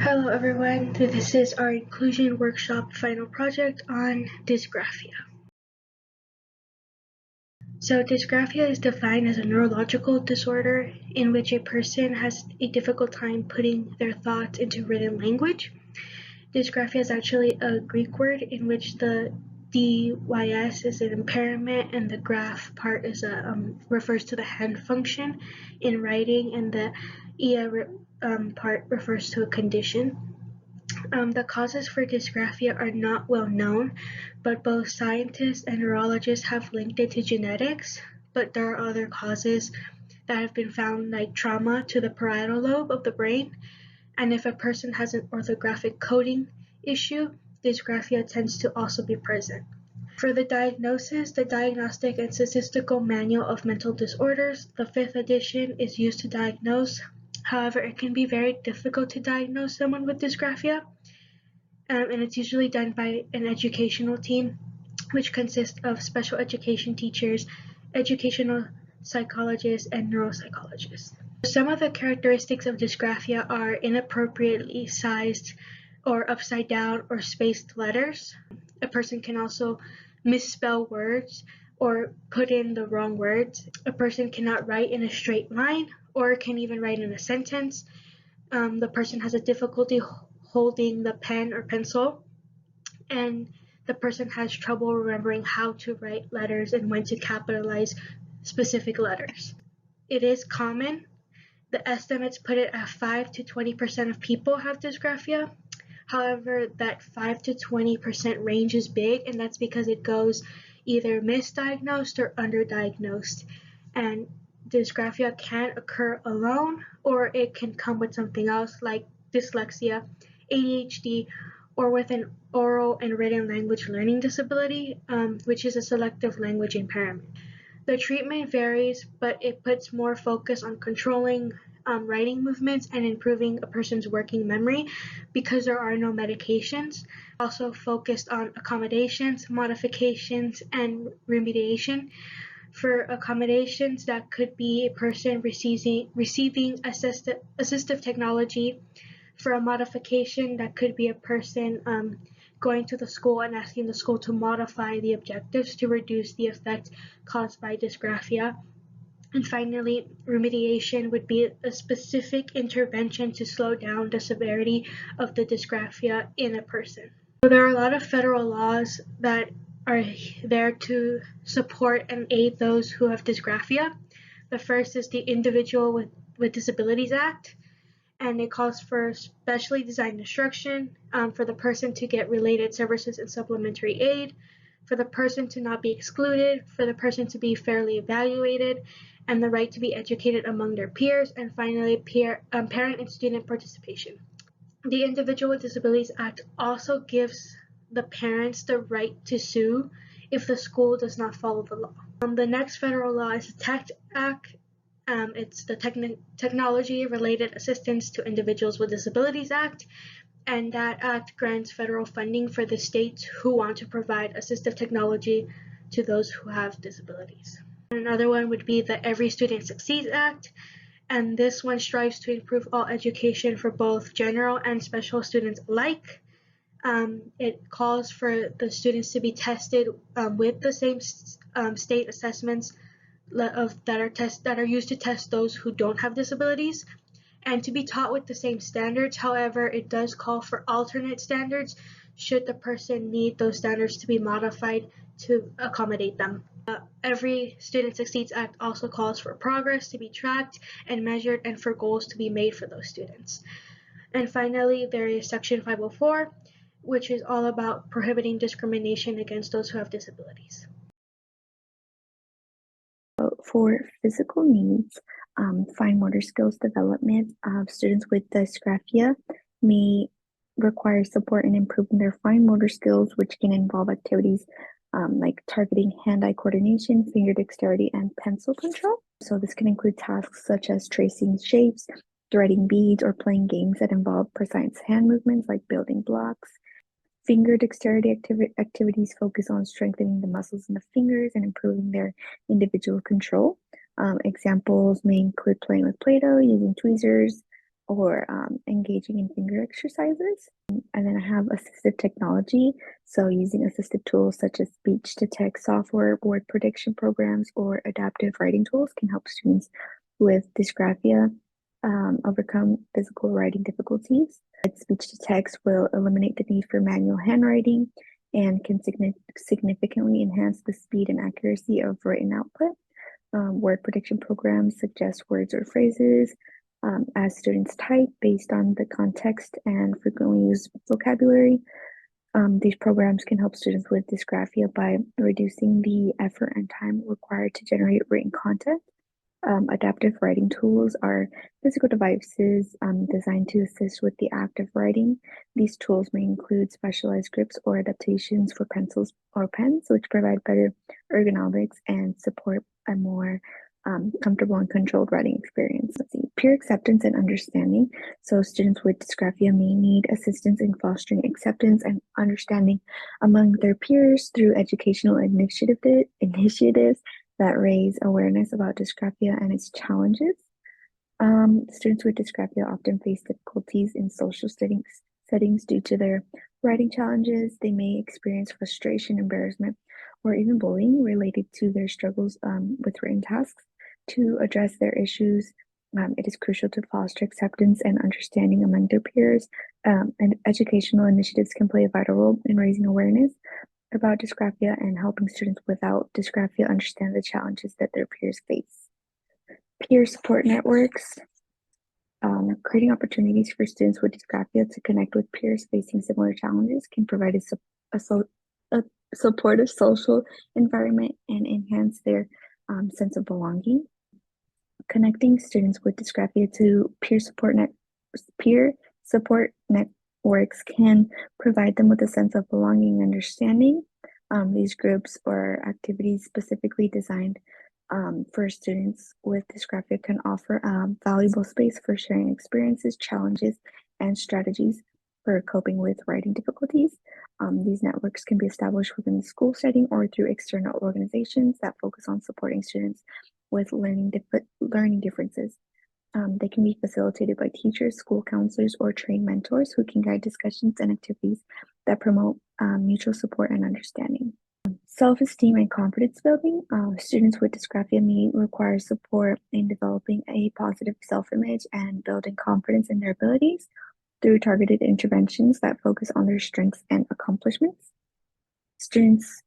Hello everyone, this is our inclusion workshop final project on dysgraphia. So dysgraphia is defined as a neurological disorder in which a person has a difficult time putting their thoughts into written language. Dysgraphia is actually a Greek word in which the dys is an impairment and the graph part is refers to the hand function in writing, and the ea part refers to a condition. The causes for dysgraphia are not well known, but both scientists and neurologists have linked it to genetics. But there are other causes that have been found, like trauma to the parietal lobe of the brain. And if a person has an orthographic coding issue, dysgraphia tends to also be present. For the diagnosis, the Diagnostic and Statistical Manual of Mental Disorders, the 5th edition, is used to diagnose. However, it can be very difficult to diagnose someone with dysgraphia, and it's usually done by an educational team, which consists of special education teachers, educational psychologists, and neuropsychologists. Some of the characteristics of dysgraphia are inappropriately sized or upside down or spaced letters. A person can also misspell words or put in the wrong words. A person cannot write in a straight line or can even write in a sentence. The person has a difficulty holding the pen or pencil, and the person has trouble remembering how to write letters and when to capitalize specific letters. It is common. The estimates put it at 5 to 20% of people have dysgraphia. However, that 5 to 20% range is big, and that's because it goes either misdiagnosed or underdiagnosed. And dysgraphia can occur alone, or it can come with something else like dyslexia, ADHD, or with an oral and written language learning disability, which is a selective language impairment. The treatment varies, but it puts more focus on controlling writing movements and improving a person's working memory because there are no medications. Also focused on accommodations, modifications, and remediation. For accommodations, that could be a person receiving assistive technology. For a modification, that could be a person going to the school and asking the school to modify the objectives to reduce the effect caused by dysgraphia. And finally, remediation would be a specific intervention to slow down the severity of the dysgraphia in a person. So there are a lot of federal laws that are there to support and aid those who have dysgraphia. The first is the Individual with Disabilities Act, and it calls for specially designed instruction for the person to get related services and supplementary aid, for the person to not be excluded, for the person to be fairly evaluated, and the right to be educated among their peers, and finally, parent and student participation. The Individual with Disabilities Act also gives the parents the right to sue if the school does not follow the law. The next federal law is the TACT Act. It's the Technology Related Assistance to Individuals with Disabilities Act, and that act grants federal funding for the states who want to provide assistive technology to those who have disabilities. Another one would be the Every Student Succeeds Act, and this one strives to improve all education for both general and special students alike. It calls for the students to be tested with the same state assessments that are used to test those who don't have disabilities, and to be taught with the same standards. However, it does call for alternate standards should the person need those standards to be modified to accommodate them. Every Student Succeeds Act also calls for progress to be tracked and measured and for goals to be made for those students. And finally, there is Section 504, which is all about prohibiting discrimination against those who have disabilities. For physical needs, fine motor skills development of students with dysgraphia may require support in improving their fine motor skills, which can involve activities like targeting hand-eye coordination, finger dexterity, and pencil control. So this can include tasks such as tracing shapes, threading beads, or playing games that involve precise hand movements like building blocks. Finger dexterity activities focus on strengthening the muscles in the fingers and improving their individual control. Examples may include playing with Play-Doh, using tweezers, or engaging in finger exercises. And then I have assistive technology. So using assistive tools such as speech to text software, word prediction programs, or adaptive writing tools can help students with dysgraphia overcome physical writing difficulties. Speech to text will eliminate the need for manual handwriting and can significantly enhance the speed and accuracy of written output. Word prediction programs suggest words or phrases as students type based on the context and frequently used vocabulary. These programs can help students with dysgraphia by reducing the effort and time required to generate written content. Adaptive writing tools are physical devices designed to assist with the act of writing. These tools may include specialized grips or adaptations for pencils or pens, which provide better ergonomics and support a more comfortable and controlled writing experience. Let's see, peer acceptance and understanding. So students with dysgraphia may need assistance in fostering acceptance and understanding among their peers through educational initiatives that raise awareness about dysgraphia and its challenges. Students with dysgraphia often face difficulties in social settings due to their writing challenges. They may experience frustration, embarrassment, or even bullying related to their struggles with written tasks. To address their issues, it is crucial to foster acceptance and understanding among their peers, and educational initiatives can play a vital role in raising awareness about dysgraphia and helping students without dysgraphia understand the challenges that their peers face. Peer support networks, creating opportunities for students with dysgraphia to connect with peers facing similar challenges can provide a supportive social environment and enhance their sense of belonging. Connecting students with dysgraphia to peer support networks can provide them with a sense of belonging and understanding. These groups or activities specifically designed for students with dysgraphia can offer valuable space for sharing experiences, challenges, and strategies for coping with writing difficulties. These networks can be established within the school setting or through external organizations that focus on supporting students with learning differences. They can be facilitated by teachers, school counselors, or trained mentors who can guide discussions and activities that promote mutual support and understanding. Self-esteem and confidence building. Students with dysgraphia may require support in developing a positive self-image and building confidence in their abilities through targeted interventions that focus on their strengths and accomplishments. Students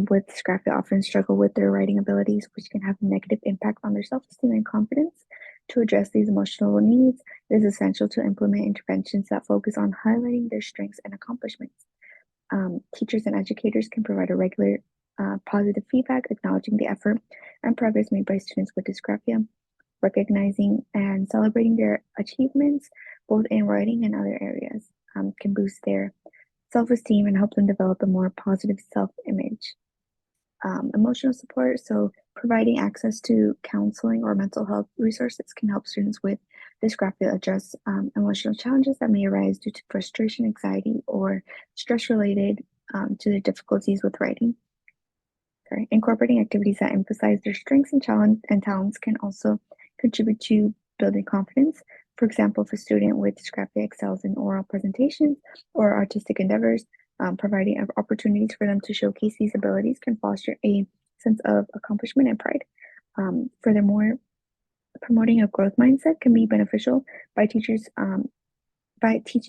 with dysgraphia often struggle with their writing abilities, which can have a negative impact on their self-esteem and confidence. To address these emotional needs, it is essential to implement interventions that focus on highlighting their strengths and accomplishments. Teachers and educators can provide a regular positive feedback, acknowledging the effort and progress made by students with dysgraphia, recognizing and celebrating their achievements, both in writing and other areas, can boost their self-esteem and help them develop a more positive self-image. Emotional support, so providing access to counseling or mental health resources can help students with dysgraphia address emotional challenges that may arise due to frustration, anxiety, or stress related to their difficulties with writing. Incorporating activities that emphasize their strengths and talents can also contribute to building confidence. For example, if a student with dysgraphia excels in oral presentations or artistic endeavors, providing opportunities for them to showcase these abilities can foster a sense of accomplishment and pride. Furthermore, promoting a growth mindset can be beneficial by teaching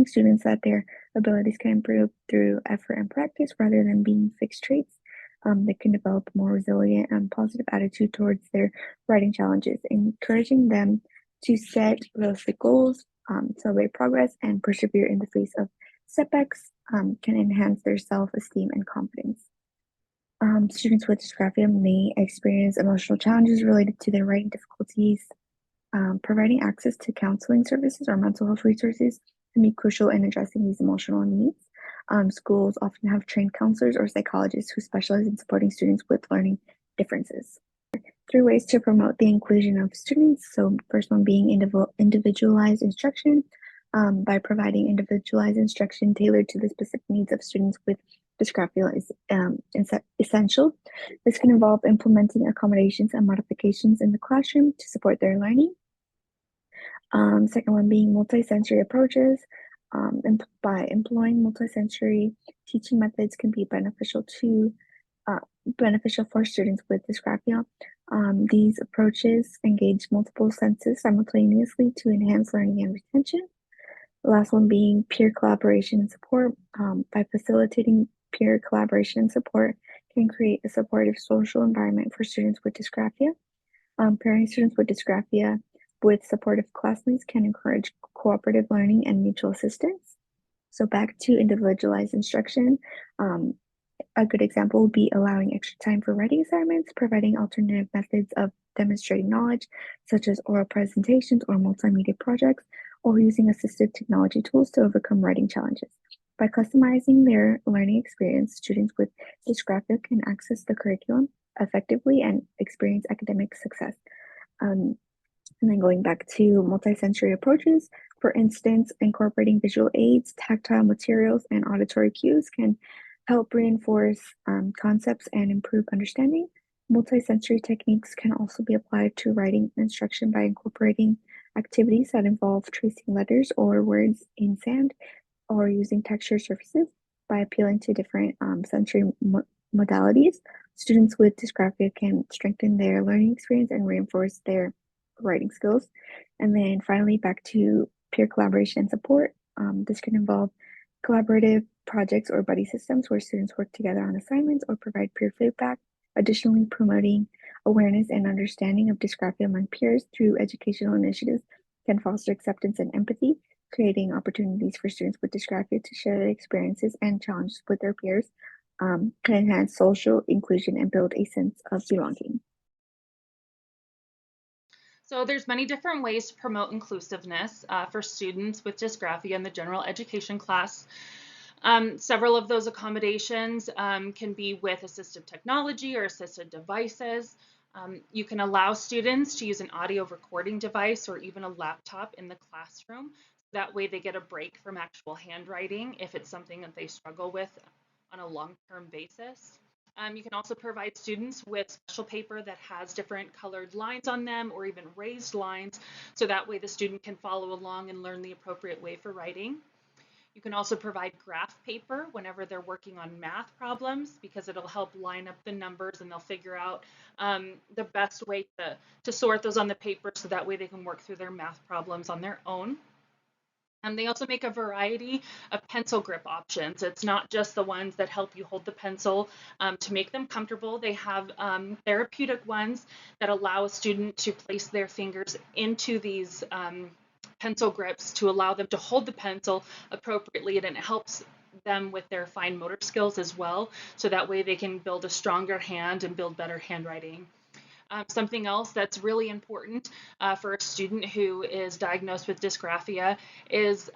students that their abilities can improve through effort and practice rather than being fixed traits. They can develop a more resilient and positive attitude towards their writing challenges, encouraging them to set realistic goals, celebrate progress, and persevere in the face of setbacks can enhance their self-esteem and confidence. Students with dysgraphia may experience emotional challenges related to their writing difficulties. Providing access to counseling services or mental health resources can be crucial in addressing these emotional needs. Schools often have trained counselors or psychologists who specialize in supporting students with learning differences. 3 ways to promote the inclusion of students. So first one being individualized instruction, by providing individualized instruction tailored to the specific needs of students with dysgraphia is essential. This can involve implementing accommodations and modifications in the classroom to support their learning. Second one being multisensory approaches. By employing multisensory teaching methods can be beneficial for students with dysgraphia. These approaches engage multiple senses simultaneously to enhance learning and retention. The last one being peer collaboration and support. By facilitating peer collaboration and support can create a supportive social environment for students with dysgraphia. Pairing students with dysgraphia with supportive classmates can encourage cooperative learning and mutual assistance. So back to individualized instruction. A good example would be allowing extra time for writing assignments, providing alternative methods of demonstrating knowledge, such as oral presentations or multimedia projects, or using assistive technology tools to overcome writing challenges. By customizing their learning experience, students with dysgraphia can access the curriculum effectively and experience academic success. And then going back to multisensory approaches, for instance, incorporating visual aids, tactile materials, and auditory cues can help reinforce concepts and improve understanding. Multisensory techniques can also be applied to writing instruction by incorporating activities that involve tracing letters or words in sand or using texture surfaces. By appealing to different sensory modalities, students with dysgraphia can strengthen their learning experience and reinforce their writing skills. And then finally, back to peer collaboration and support. This can involve collaborative projects or buddy systems where students work together on assignments or provide peer feedback. Additionally, promoting awareness and understanding of dysgraphia among peers through educational initiatives can foster acceptance and empathy, creating opportunities for students with dysgraphia to share their experiences and challenges with their peers, can enhance social inclusion and build a sense of belonging. So there's many different ways to promote inclusiveness for students with dysgraphia in the general education class. Several of those accommodations can be with assistive technology or assistive devices. You can allow students to use an audio recording device or even a laptop in the classroom. That way they get a break from actual handwriting if it's something that they struggle with on a long-term basis. You can also provide students with special paper that has different colored lines on them or even raised lines, so that way the student can follow along and learn the appropriate way for writing. You can also provide graph paper whenever they're working on math problems, because it'll help line up the numbers and they'll figure out the best way to sort those on the paper, so that way they can work through their math problems on their own. And they also make a variety of pencil grip options. It's not just the ones that help you hold the pencil to make them comfortable. They have therapeutic ones that allow a student to place their fingers into these pencil grips to allow them to hold the pencil appropriately, and it helps them with their fine motor skills as well. So that way they can build a stronger hand and build better handwriting. Something else that's really important for a student who is diagnosed with dysgraphia is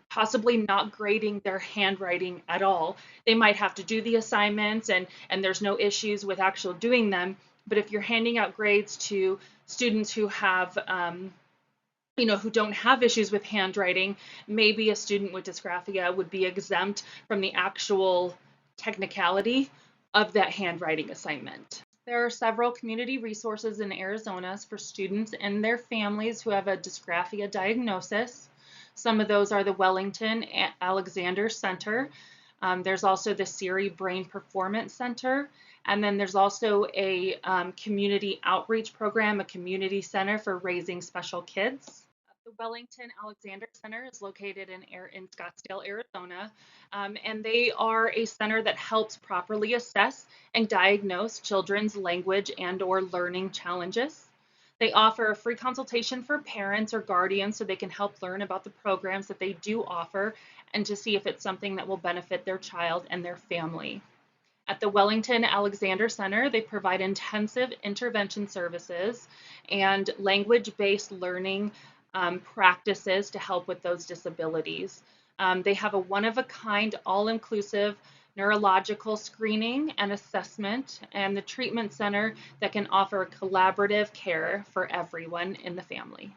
possibly not grading their handwriting at all. They might have to do the assignments and there's no issues with actual doing them, but if you're handing out grades to students who have who don't have issues with handwriting, maybe a student with dysgraphia would be exempt from the actual technicality of that handwriting assignment. There are several community resources in Arizona for students and their families who have a dysgraphia diagnosis. Some of those are the Wellington Alexander Center. There's also the CIRI Brain Performance Center. And then there's also a community outreach program, a community center for raising special kids. The Wellington Alexander Center is located in Scottsdale, Arizona, and they are a center that helps properly assess and diagnose children's language and/or learning challenges. They offer a free consultation for parents or guardians so they can help learn about the programs that they do offer and to see if it's something that will benefit their child and their family. At the Wellington Alexander Center, they provide intensive intervention services and language-based learning practices to help with those disabilities. They have a one-of-a-kind, all-inclusive neurological screening and assessment, and the treatment center that can offer collaborative care for everyone in the family.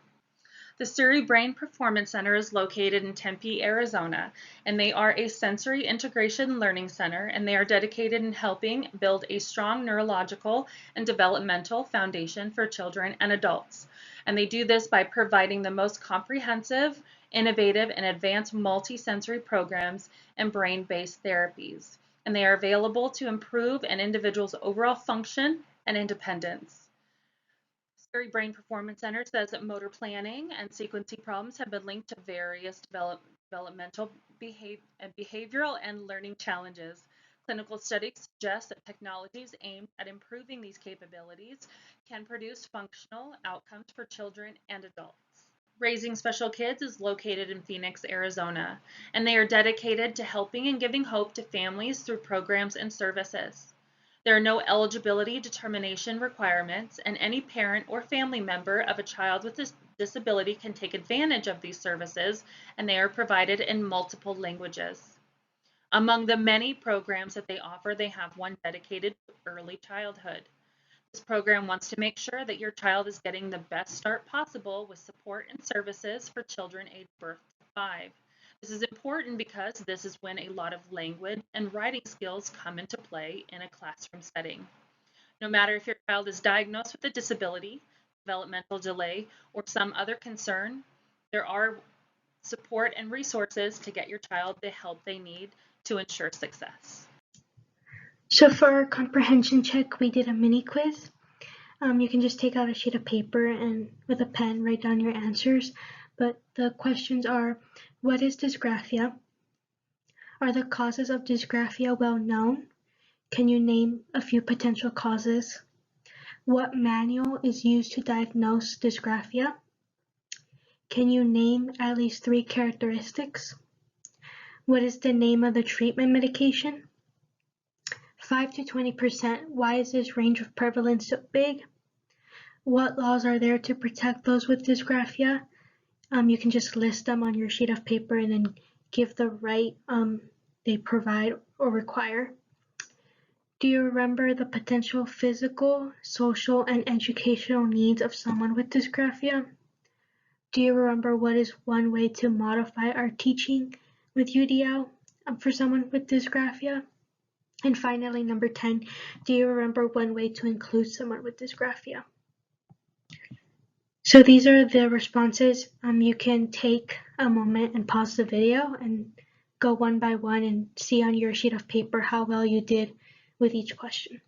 The CIRI Brain Performance Center is located in Tempe, Arizona, and they are a sensory integration learning center, and they are dedicated in helping build a strong neurological and developmental foundation for children and adults. And they do this by providing the most comprehensive, innovative, and advanced multisensory programs and brain-based therapies. And they are available to improve an individual's overall function and independence. Scurry Brain Performance Center says that motor planning and sequencing problems have been linked to various developmental behavioral and learning challenges. Clinical studies suggest that technologies aimed at improving these capabilities can produce functional outcomes for children and adults. Raising Special Kids is located in Phoenix, Arizona, and they are dedicated to helping and giving hope to families through programs and services. There are no eligibility determination requirements, and any parent or family member of a child with a disability can take advantage of these services, and they are provided in multiple languages. Among the many programs that they offer, they have one dedicated to early childhood. This program wants to make sure that your child is getting the best start possible with support and services for children aged birth to 5. This is important because this is when a lot of language and writing skills come into play in a classroom setting. No matter if your child is diagnosed with a disability, developmental delay, or some other concern, there are support and resources to get your child the help they need to ensure success. So for our comprehension check, we did a mini quiz. You can just take out a sheet of paper and with a pen write down your answers. But the questions are, what is dysgraphia? Are the causes of dysgraphia well known? Can you name a few potential causes? What manual is used to diagnose dysgraphia? Can you name at least 3 characteristics? What is the name of the treatment medication? 5 to 20%. Why is this range of prevalence so big? What laws are there to protect those with dysgraphia? You can just list them on your sheet of paper and then give the right they provide or require. Do you remember the potential physical, social, and educational needs of someone with dysgraphia? Do you remember what is one way to modify our teaching with UDL for someone with dysgraphia? And finally, number 10, do you remember one way to include someone with dysgraphia? So these are the responses. You can take a moment and pause the video and go one by one and see on your sheet of paper how well you did with each question.